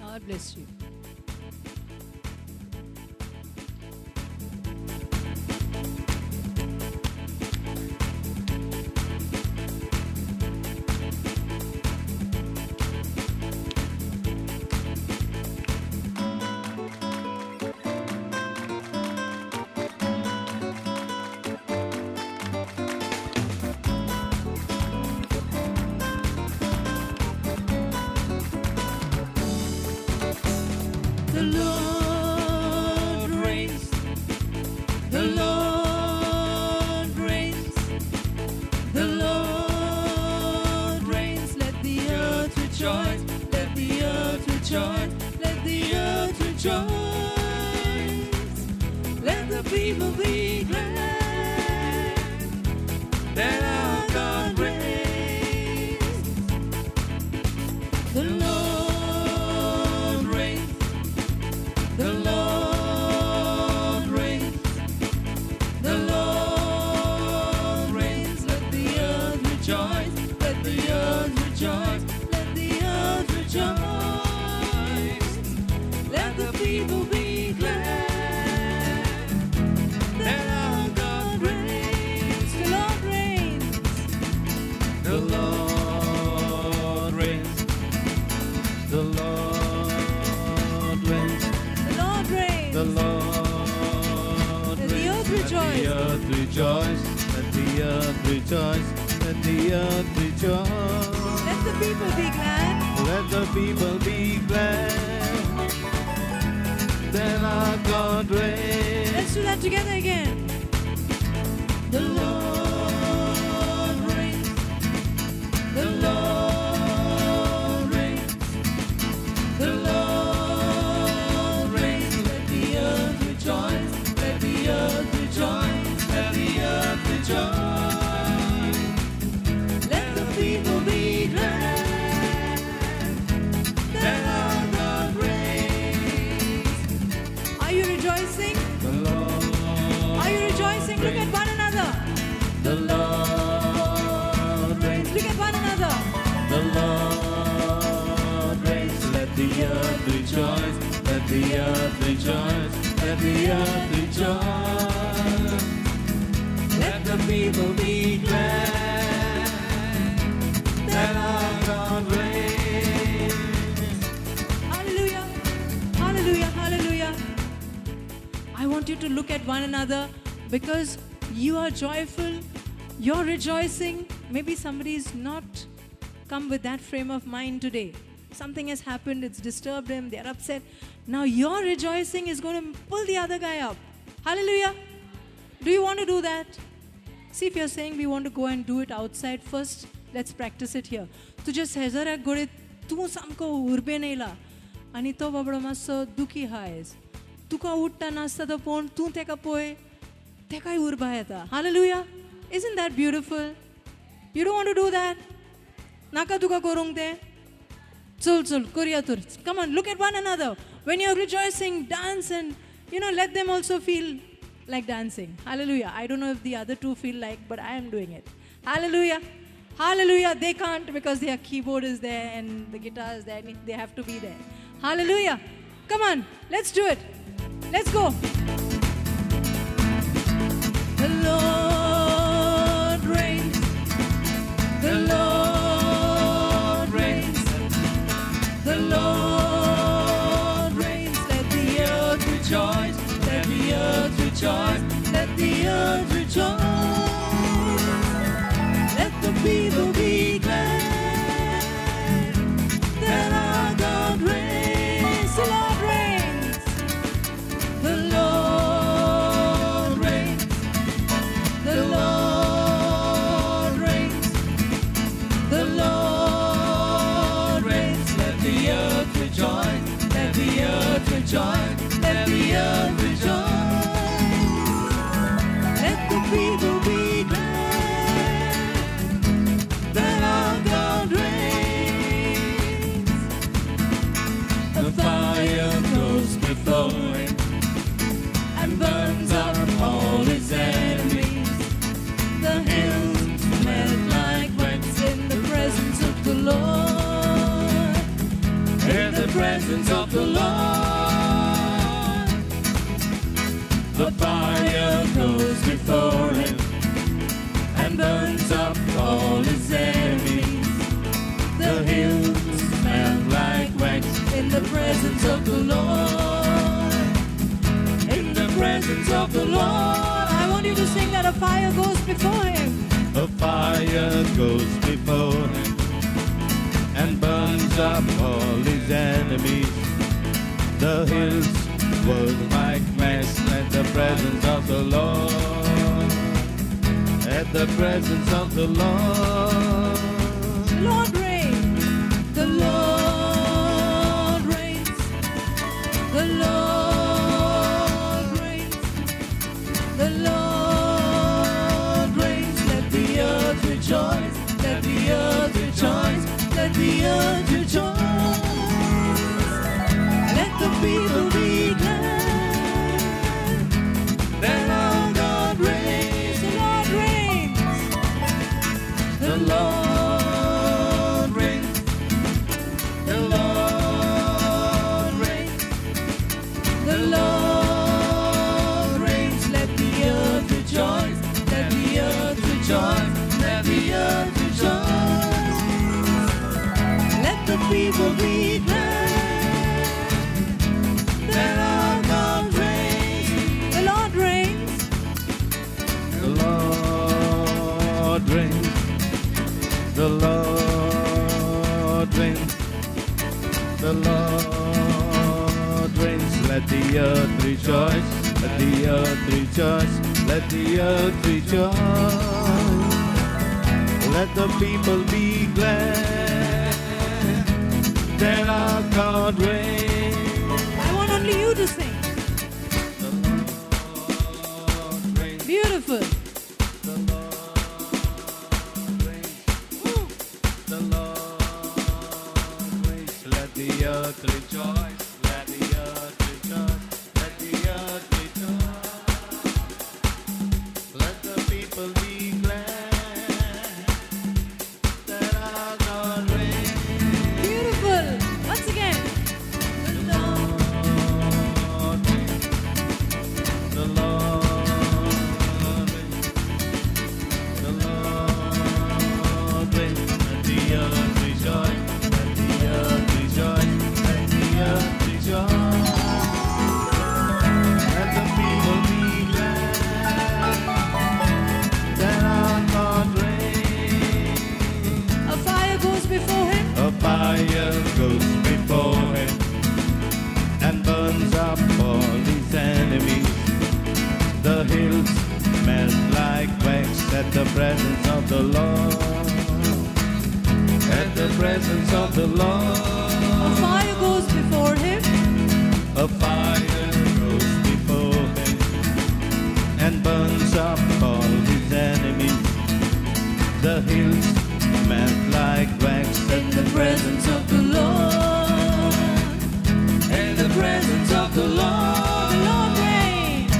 God bless you. The Lord reigns. The Lord reigns. The Lord reigns. Let the earth rejoice. Let the earth rejoice. Let the earth rejoice. Let the people be glad that our God reigns. The Lord reigns. The Lord reigns. The Lord reigns. Let the earth rejoice. Let the earth rejoice. Let the earth rejoice. Let the people be glad that our God reigns. The Lord reigns. The Lord reigns. The Lord reigns. The Lord reigns. The Lord Let the earth reigns. rejoice. Let the earth rejoice. Let the earth rejoice. Let the earth rejoice. Let the people be glad. Let the people be glad that our God reigns. Let's do that together again. The Lord reigns. The Lord reigns. The Lord reigns. Let the earth rejoice. Let the earth rejoice. Let the earth rejoice. Let the people be glad that our God reigns. Are you rejoicing? The Lord. Are you rejoicing? Look at one another. The Lord reigns. Look at one another. The Lord reigns. Let the earth rejoice. Let the earth rejoice. Let the earth rejoice. Let the people be glad that our God reigns. Hallelujah. Hallelujah. Hallelujah. I want you to look at one another because you are joyful. You're rejoicing. Maybe somebody's not come with that frame of mind today. Something has happened. It's disturbed them. They're upset. Now your rejoicing is going to pull the other guy up. Hallelujah. Do you want to do that? See, if you're saying we want to go and do it outside first, let's practice it here. तुझे शेजाऱ्याक घडये तूं सामको उर्बेन येयला आनी तो बाबडो मातसो दुखी आयज तुका उठता नासता तो पळोवन तूं तेका पळय तेकाय उर्बा येता. Hallelujah. Isn't that beautiful? You don't want to do that? नाका तुका करूंक तें? चल चल करुया तर. Come on, look at one another. When you're rejoicing, dance and let them also feel like dancing. Hallelujah. I don't know if the other two feel like, but I am doing it. Hallelujah. Hallelujah. They can't because their keyboard is there and the guitar is there. They have to be there. Hallelujah. Come on, let's do it. Let's go. The Lord reigns. The Lord reigns. The Lord reigns. Let the earth rejoice. Let the earth rejoice. Let the earth rejoice. Let the people be glad that our God reigns. The Lord reigns. The Lord reigns. The Lord reigns. The Lord reigns. Let the earth the presence of the Lord. The fire goes before him and burns up all his enemies. The hills smell like wax In the presence of the Lord. in the presence of the Lord. I want you to sing that a fire goes before him. A fire goes before him and burns up all his enemies. The hills whirl like wax at the presence of the Lord. At the presence of the Lord. The Lord reigns. The Lord reigns. The Lord reigns. The Lord reigns. Let the earth rejoice. Let the earth rejoice. Let the earth rejoice. Let the people be glad that our God reigns. The Lord reigns. The Lord reigns. The Lord reigns. The Lord reigns. Let the earth rejoice. Let the earth rejoice. Let the earth rejoice. Let the people be glad that our God reigns. The Lord reigns. The Lord reigns. The Lord reigns. The Lord reigns. Let the earth rejoice. Let the earth rejoice. Let the earth rejoice. Let the people be glad that our God reigns. I want only you to sing. The Lord reigns. Beautiful. The Lord reigns. The Lord reigns. Let the earth rejoice. Let the earth rejoice. Let the earth rejoice. Let the people be glad that our God reigns. Beautiful. Once again. The Lord. Lord reigns. The Lord reigns. The Lord reigns. Let the earth rejoice. Let the earth rejoice. Let the earth rejoice. Let the people be glad that our God reigns. A fire goes before him. A fire goes before him and burns up all his enemies. The hills melt like wax at the presence of the Lord. At the presence of the A Lord. fire goes before him. A fire goes before him and burns up all his enemies. The hills melt like wax In the presence of the Lord. in the presence of the Lord. The Lord reigns.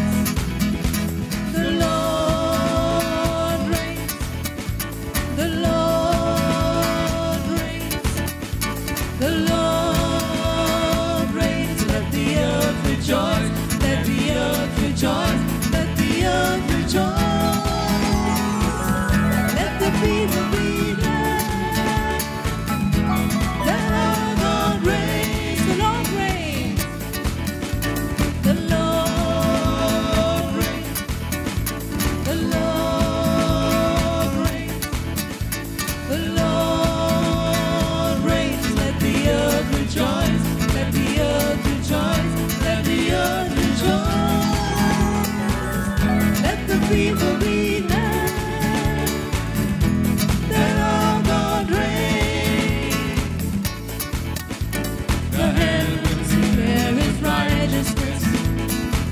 The Lord reigns. The Lord reigns. The Lord reigns. Let the earth rejoice. Let the earth rejoice. Let the earth rejoice. Let the people be glad that our God reigns. The Lord reigns. The Lord reigns. The Lord reigns. The Lord reigns. Let the earth rejoice. Let the earth rejoice. Let the earth rejoice. Let the people be glad that our God reigns. The heavens declare his righteousness.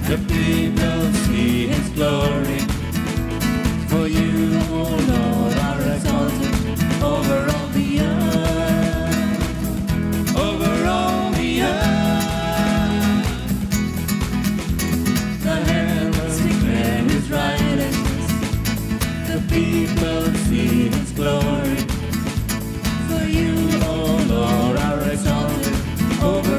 The people see his glory. For you, O Lord, are exalted over all the earth. Over all the earth. The heavens declare his righteousness. The people see his glory. For you, O Lord, are exalted over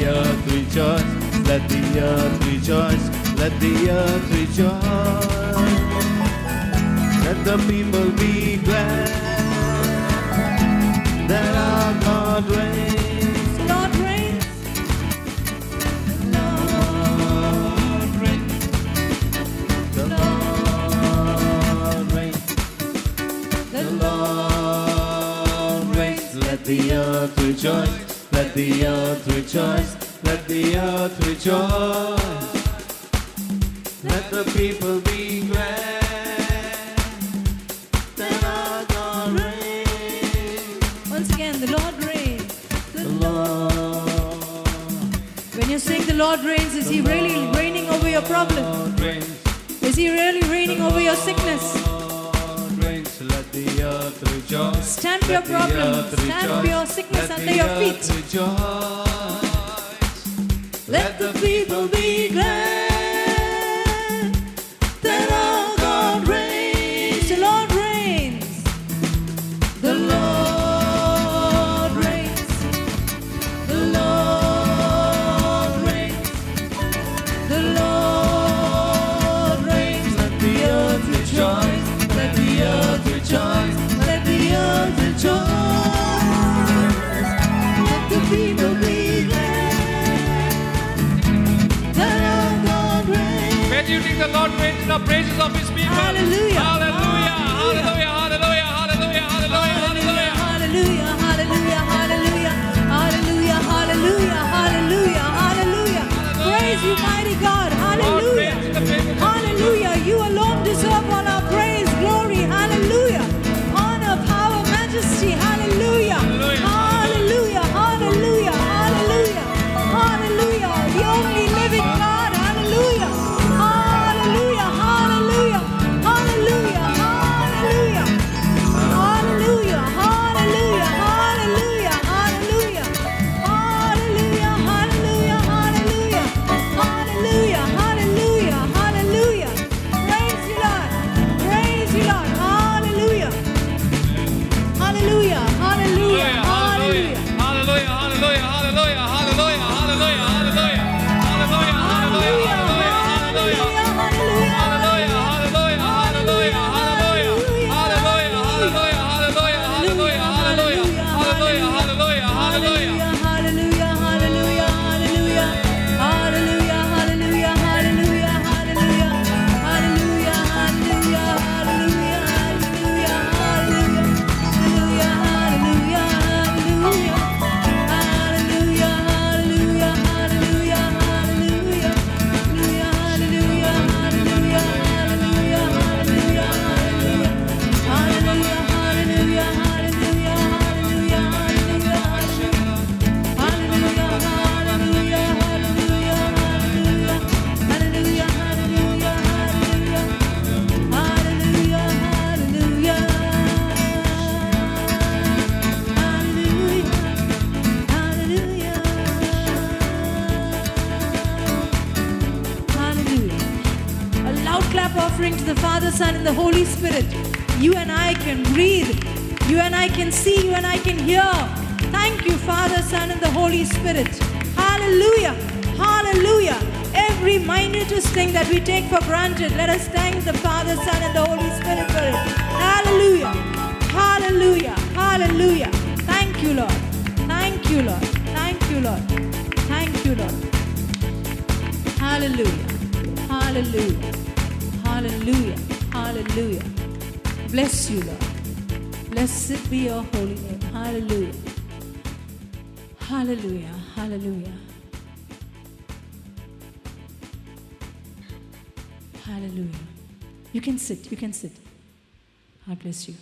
earth rejoice. Let the earth rejoice. Let the earth rejoice. Let the people be glad that our God reigns. The Lord reigns. The Lord reigns. The Lord reigns. The The Lord reigns. Let the earth rejoice. Let the earth rejoice. Let the earth rejoice. Let the people be glad that our God reigns. Once again, the Lord reigns. The Lord. When you sing the Lord reigns, is He really reigning over your problem? Lord reigns. Is He really reigning over your sickness? Lord reigns. Let the earth rejoice. Stamp your Let the problem, earth stamp rejoice. your sickness Let under the your earth feet. rejoice. Let the people be glad that our God reigns. The Lord reigns. The Lord reigns. The Lord reigns. The Lord reigns. Let the earth rejoice. Let the earth rejoice. Let the earth rejoice. Let the people be glad that our God reigns. When you think the Lord reigns in the praises of His people. Hallelujah. Hallelujah. Hallelujah. Hallelujah. Hallelujah. Hallelujah. Hallelujah. Hallelujah, hallelujah, hallelujah, hallelujah, hallelujah, hallelujah. Praise you, mighty God. Hallelujah. Hallelujah. You alone deserve all our praise, glory. Hallelujah. Honor, power, majesty. Hallelujah. Hallelujah. Hallelujah. Hallelujah. Hallelujah. The only living God. Hallelujah. Hallelujah. Hallelujah. Hallelujah. Hallelujah. Hallelujah, hallelujah, hallelujah, hallelujah, hallelujah, hallelujah, hallelujah, hallelujah, hallelujah, hallelujah. Praise you, Lord. Praise you, Lord. Hallelujah. Hallelujah, hallelujah, hallelujah. Hallelujah. Hallelujah. Hallelujah. Hallelujah. Hallelujah. Hallelujah. Hallelujah. Hallelujah. Offering to the Father, Son, and the Holy Spirit. You and I can breathe. You and I can see. You and I can hear. Thank you, Father, Son, and the Holy Spirit. Hallelujah. Hallelujah. Every minutest thing that we take for granted, let us thank the Father, Son, and the Holy Spirit for it. Hallelujah. Hallelujah. Hallelujah. Thank you, Lord. Thank you, Lord. Thank you, Lord. Thank you, Lord. Hallelujah. Hallelujah. Hallelujah. Hallelujah. Bless you, Lord. Blessed be your holy name. Hallelujah. Hallelujah. Hallelujah. Hallelujah. You can sit. You can sit. God bless you.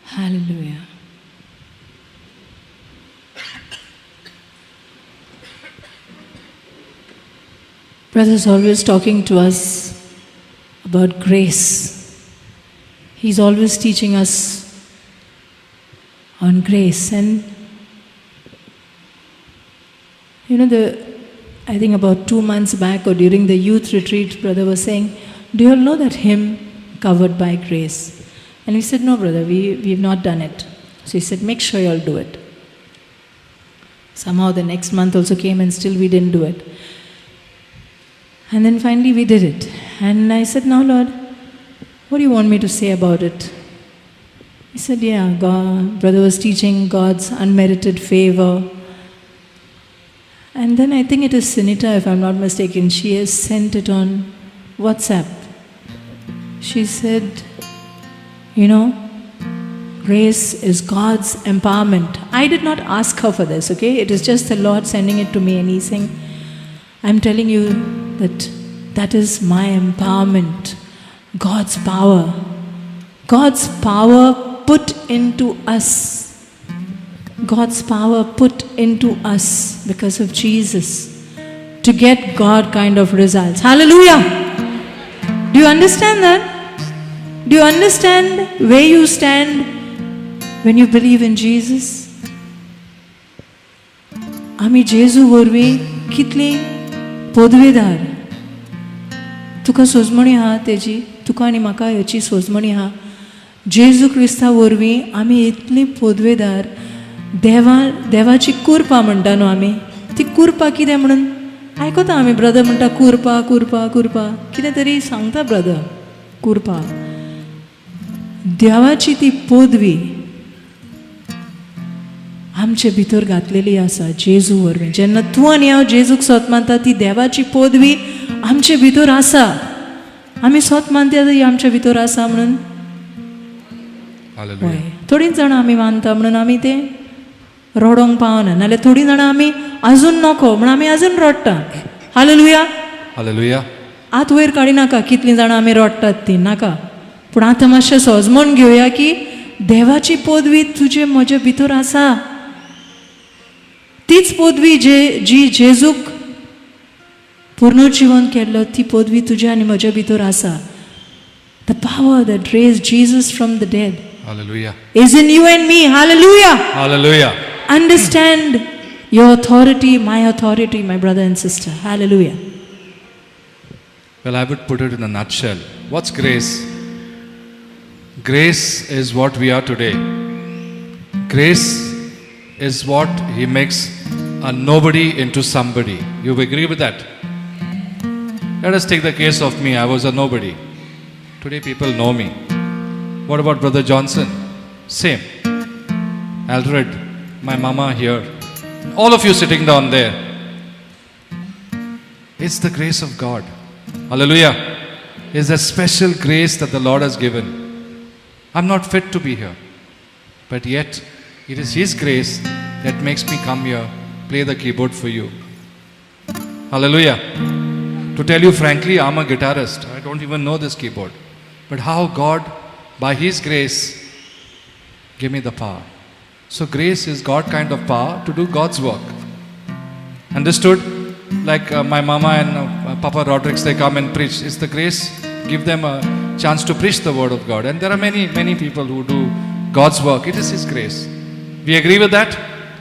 Hallelujah. Brother's always talking to us about grace. He's always teaching us on grace. And I think about 2 months back or during the youth retreat, brother was saying, do you all know that hymn, Covered by Grace? And we said, no, brother, we've not done it. So he said, make sure you'll do it. Somehow the next month also came and still we didn't do it. And then finally we did it. And I said, now Lord, what do you want me to say about it? He said, yeah, God, brother was teaching God's unmerited favor. And then I think it is Sunita, if I'm not mistaken, she has sent it on WhatsApp. She said, you know, grace is God's empowerment. I did not ask her for this, okay? It is just the Lord sending it to me and He's saying, I'm telling you that that is my empowerment. God's power. God's power put into us. God's power put into us because of Jesus to get God kind of results. Hallelujah! Do you understand that? Do you understand where you stand when you believe in Jesus? आमी जेजू वरवीं कितली पदवेदार. तुका सोजमणी आहा तेजी, तुका आनी म्हाका हेची सोजमणी आहा. जेजू क्रिस्ता वरवीं आमी इतली पदवेदार. देवाची कुरपा म्हणटा न्हू आमी. ती कुरपा कितें म्हणून आयकता आमी ब्रदर म्हणटा कुरपा कुरपा कुरपा. कितें तरी सांगता ब्रदर कुरपा. देवाची ती पदवी आमचे भितर घातलेली आसा जेजू वरवीं. जेन्ना तूं आनी हांव जेजूक सोत मानता ती देवाची पदवी आमचे भितर आसा. आमी सोत मानता ती आमच्या भितर आसा म्हणून. Hallelujah. थोडींच जाणां आमी मानता म्हणून आमी ते रडोंक पावना. नाल्यार थोडीं जाणां आमी आजून नको म्हणून आमी आजून रडटा. हालेलुया. Hallelujah. आत वयर काडिनाका कितलीं जाणां आमी रडटात ती नाका. पूण आतां मातशें सोजमोन घेवया की देवाची पदवी तुजे म्हजे भितर आसा. तीच पदवी जी जेजूक पुनर्जीवन केल्लो ती पदवी तुज्या आनी म्हज्या भितर आसा. The power that raised Jesus from the dead Hallelujah. is in you and me. Hallelujah. Hallelujah. Understand your authority, my authority, my brother and sister. Hallelujah. Well, I would put it in a nutshell. What's grace? Grace is what we are today. Grace is what He makes a nobody into somebody. You agree with that? Let us take the case of me. I was a nobody. Today people know me. What about Brother Johnson? Same. Alfred, my mama here. All of you sitting down there. It's the grace of God. Hallelujah. It's a special grace that the Lord has given. I'm not fit to be here. But yet, it is His grace that makes me come here, play the keyboard for you. Hallelujah. To tell you frankly, I'm a guitarist. I don't even know this keyboard. But how God, by His grace, gave me the power. So grace is God kind of power to do God's work. Understood? Like my mama and Papa Rodriguez, they come and preach. It's the grace, give them a chance to preach the word of God. And there are many, many people who do God's work. It is His grace. We agree with that?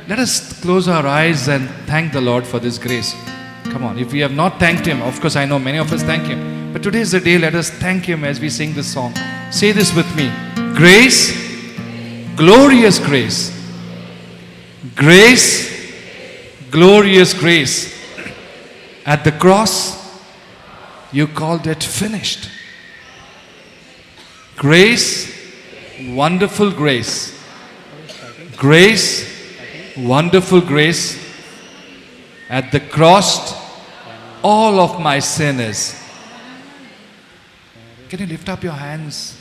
Let us close our eyes and thank the Lord for this grace. Come on, if we have not thanked Him, of course I know many of us thank Him. But today is the day, let us thank Him as we sing this song. Say this with me. Grace, glorious grace. Grace, glorious grace. At the cross, you called it finished. Grace, wonderful grace. Grace, wonderful grace. At the cross, all of my sin is. Can you lift up your hands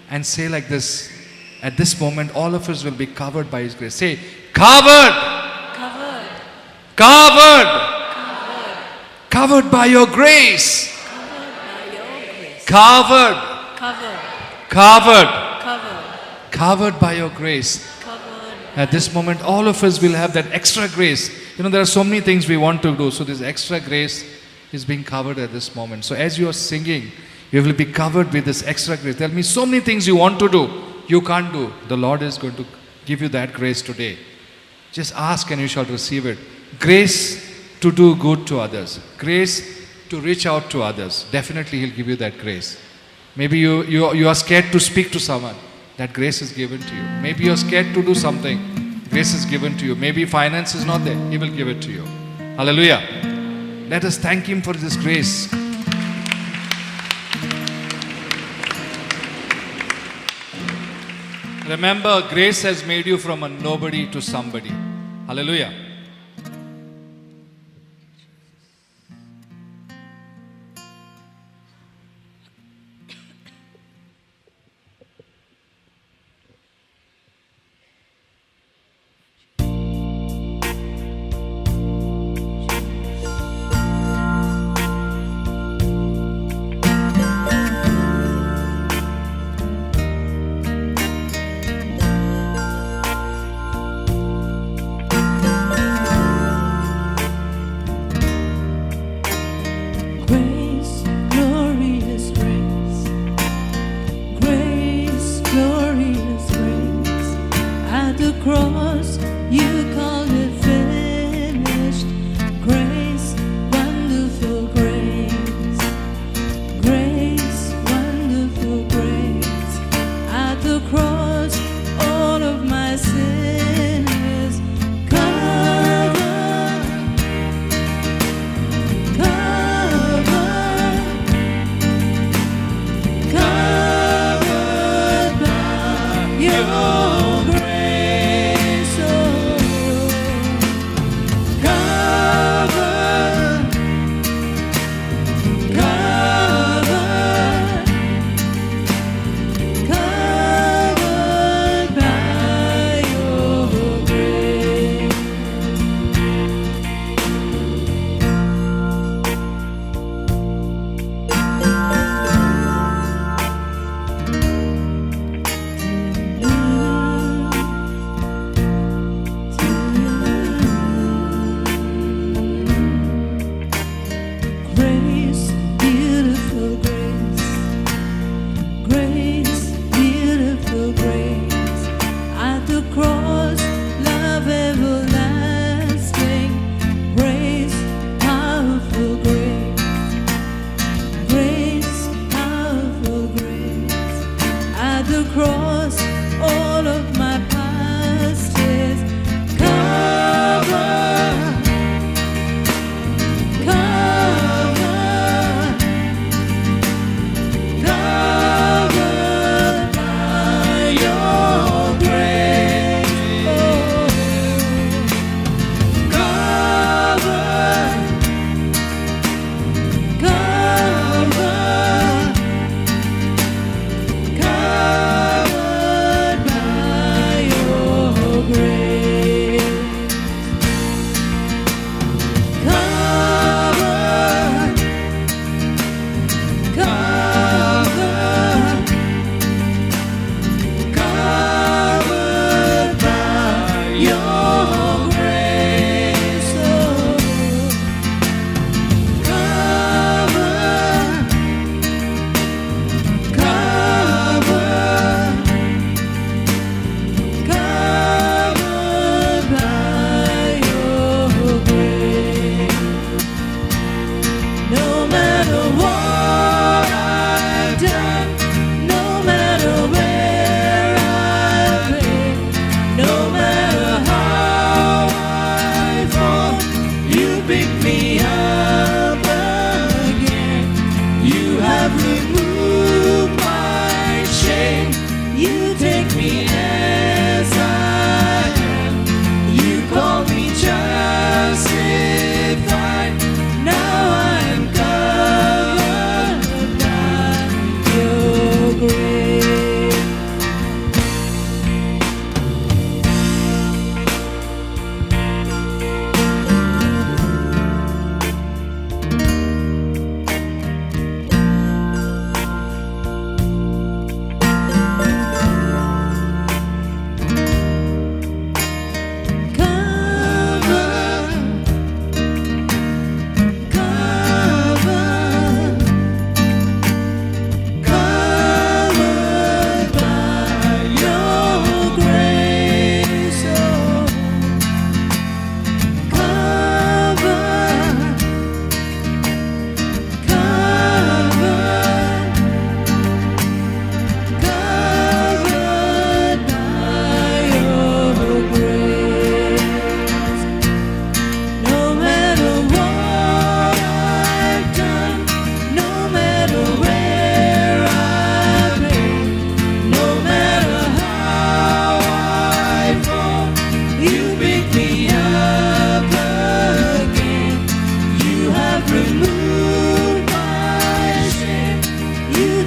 and say like this? At this moment, all of us will be covered by His grace. Say, covered. Covered. Covered. Covered by your grace. Covered. Covered. Covered. Covered. Covered by your grace. Covered. At this moment, all of us will have that extra grace. You know, there are so many things we want to do. So this extra grace is being covered at this moment. So as you are singing, you will be covered with this extra grace. There will be so many things you want to do, you can't do. The Lord is going to give you that grace today. Just ask and you shall receive it. Grace to do good to others. Grace to reach out to others. Definitely He'll give you that grace. Maybe you are scared to speak to someone. That grace is given to you. Maybe you are scared to do something. Grace is given to you. Maybe finance is not there. He will give it to you. Hallelujah. Let us thank Him for this grace. Remember, grace has made you from a nobody to somebody. Hallelujah. Grace, glorious grace. Grace, glorious grace. At the cross, you called it finished. Grace, wonderful grace. Grace, wonderful grace. At the cross, all of my sin is covered. Covered by your grace, oh,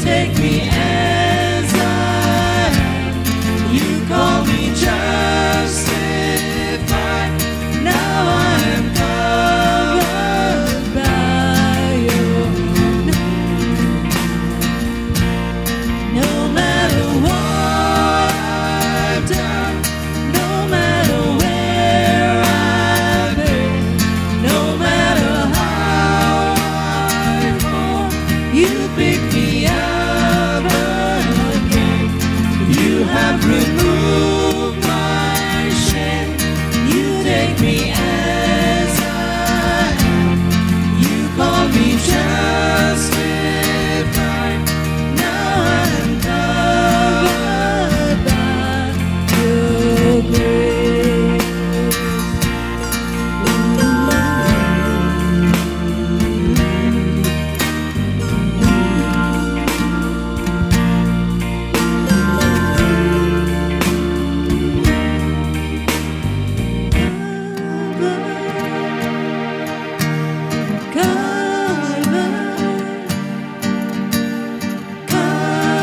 take me as I am. You call me justified. Now I am covered by your no matter what I've done, no matter where I've been, no matter how I've fallen, you pick me up again. You have removed my shame. You take me as I am. You call me justified. Now I'm covered by your grace.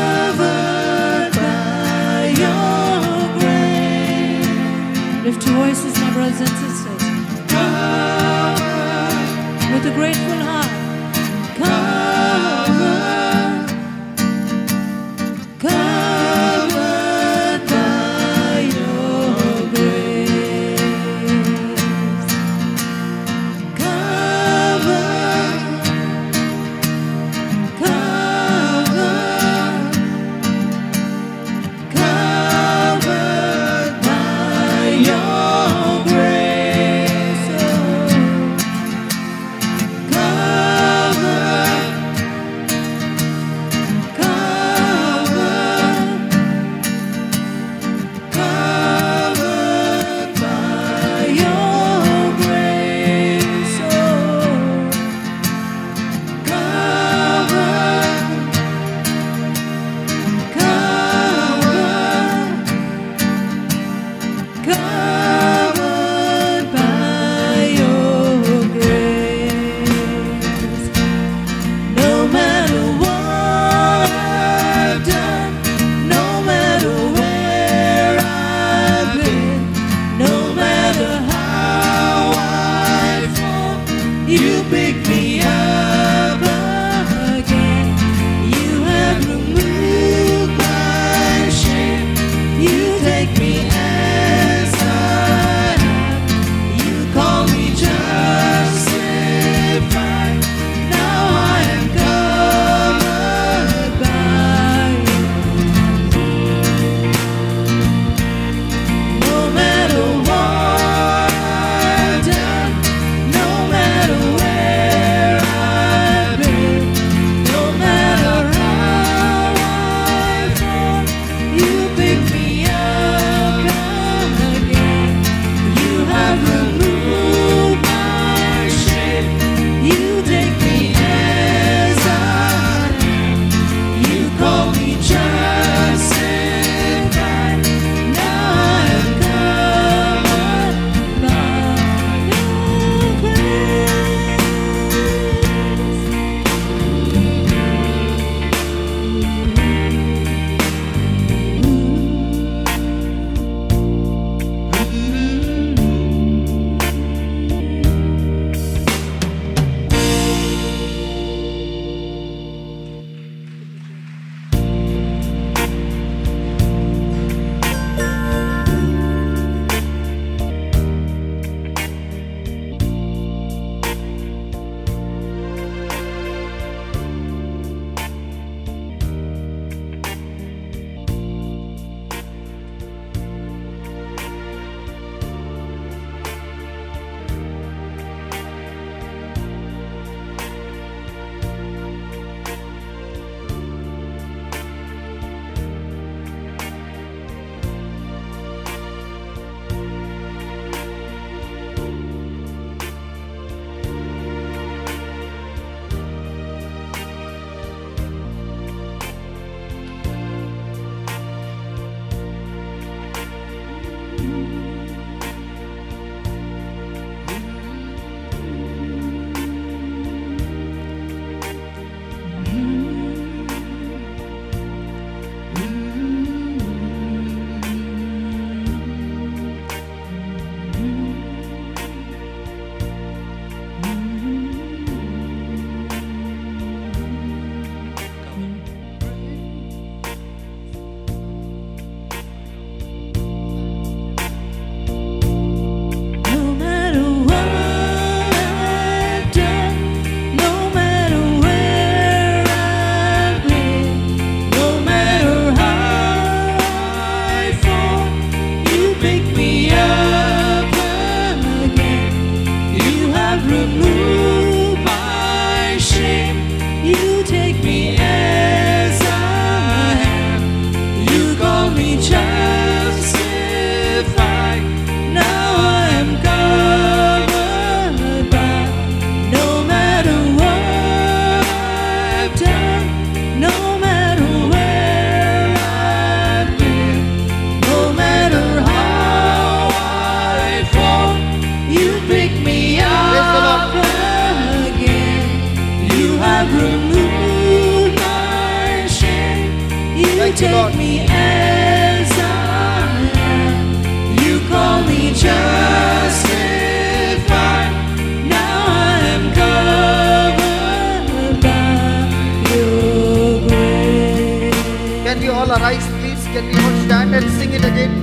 Covered by your grace. Lift your voices, my brothers and sisters. Covered with a grateful heart. Covered, covered by your grace. Covered, covered, covered by your grace. you, Lord. take me as I am. You call me justified. Now I am covered by your grace. Can we all arise, please? Can we all stand and sing it again?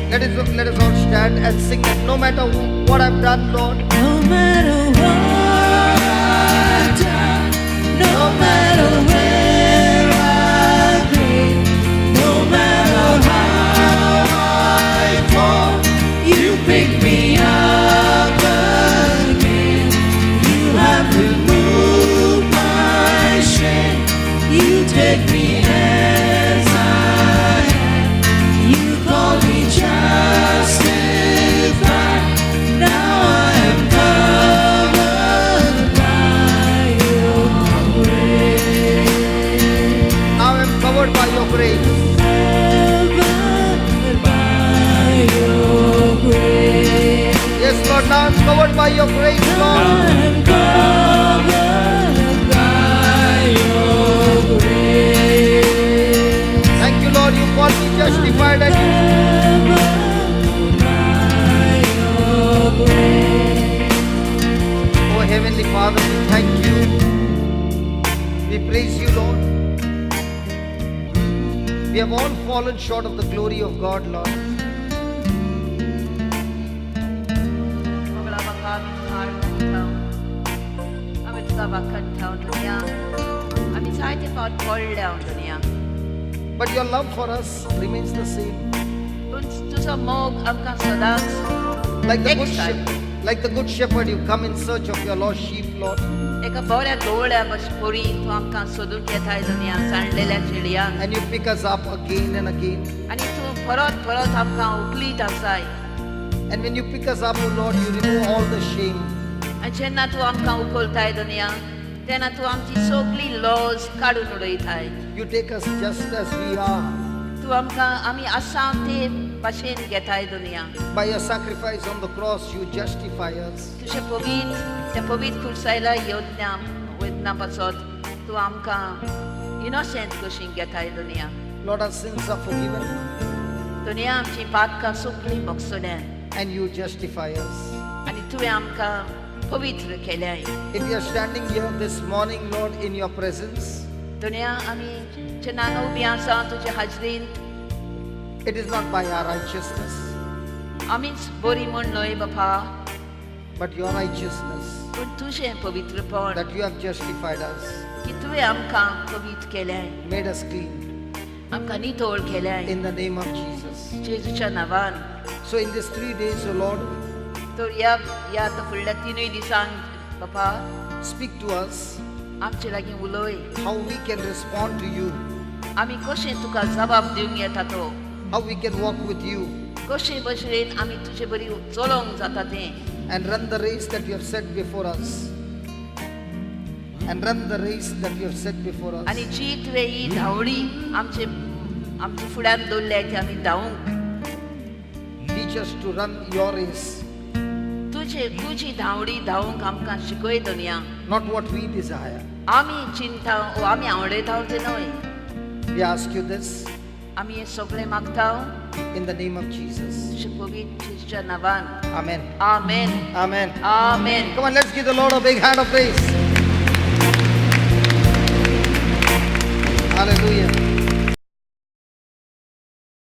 Let us all stand and sing it. No matter what I've done, Lord. No matter what I've done, no matter where I've been, no matter how I fall, you pick me up again. You have removed my shame. You take me as I am. You call me justified. Now I am covered by your grace. Now I'm covered by your grace. Covered by your grace. Yes, Lord, now I'm covered by your grace, I Lord. am covered by your grace. Thank you, Lord, you called me justified and oh Heavenly Father, we thank you. We praise you, Lord. We have all fallen short of the glory of God, Lord. But your love for us remains the same. Like the good shepherd, you come in search of your lost sheep, Lord. एका बऱ्या गवळ्या बरी तूं आमकां सोदून घेताय दुनिया सांडलेल्या चिडयान And you pick us up again and again. आनी तूं परत परत आमकां उखलीत आसाय And when you pick us up, oh Lord, you remove all the shame. आनी जेन्ना तूं आमकां उखलताय दुनिया तेन्ना तूं आमची सगळी लॉज काडून उडयताय You take us just as we are. तूं आमकां आमी आसा ते भाशेन घेताय दुनिया By your sacrifice on the cross, you justify us. तुझे पवित्र खुर्सायला योजना पासत तूं आमकां इनोसेंट कशीं घेताय दुनिया Lord, our sins are forgiven दुनिया आमची पातकां सगळीं बगसल्यान and you justify us. आनी तुवें आमकां पवित्र केल्याय If we are standing here this morning, Lord, in your presence, दुनिया आमी जेन्ना उबी आसा तुजे हाजरीन it is not by our righteousness, आमीच बरी म्हूण न्हय बापा but your righteousness पूण तुजें पवित्रपण that you have justified us, की तुवें आमकां पवित्र केल्याय made us clean आमकां नितोळ केल्याय in the name of Jesus. जेजूच्या नांवान So in these 3 days, O Lord, तर ह्या फुडल्या 3 दिसांक बापा speak to us आमचे लागीं उलय how we can respond to you, आमी कशें तुका जबाब दिवंक येता तो how we can walk with you कशें भशेन आमी तुजे बरी चलोवंक जाता तें and run the race that you have set before us. And run the race that you have set before us. आनी जी तुवें ही धांवडी आमचे फुड्यान दवरल्या ती आमी धांवूंक Teach us to run your race, तुजी धांवडी धांवूंक आमकां शिकय दुनिया not what we desire. आमी चिंता आमी आवडयता तें न्हय We ask you this आमी हें सगळें मागता in the name of Jesus. तुजे पवित्र जेजूच्या नांवान Amen. Amen Amen. Amen Come on, let's give the Lord a big hand of praise. Hallelujah.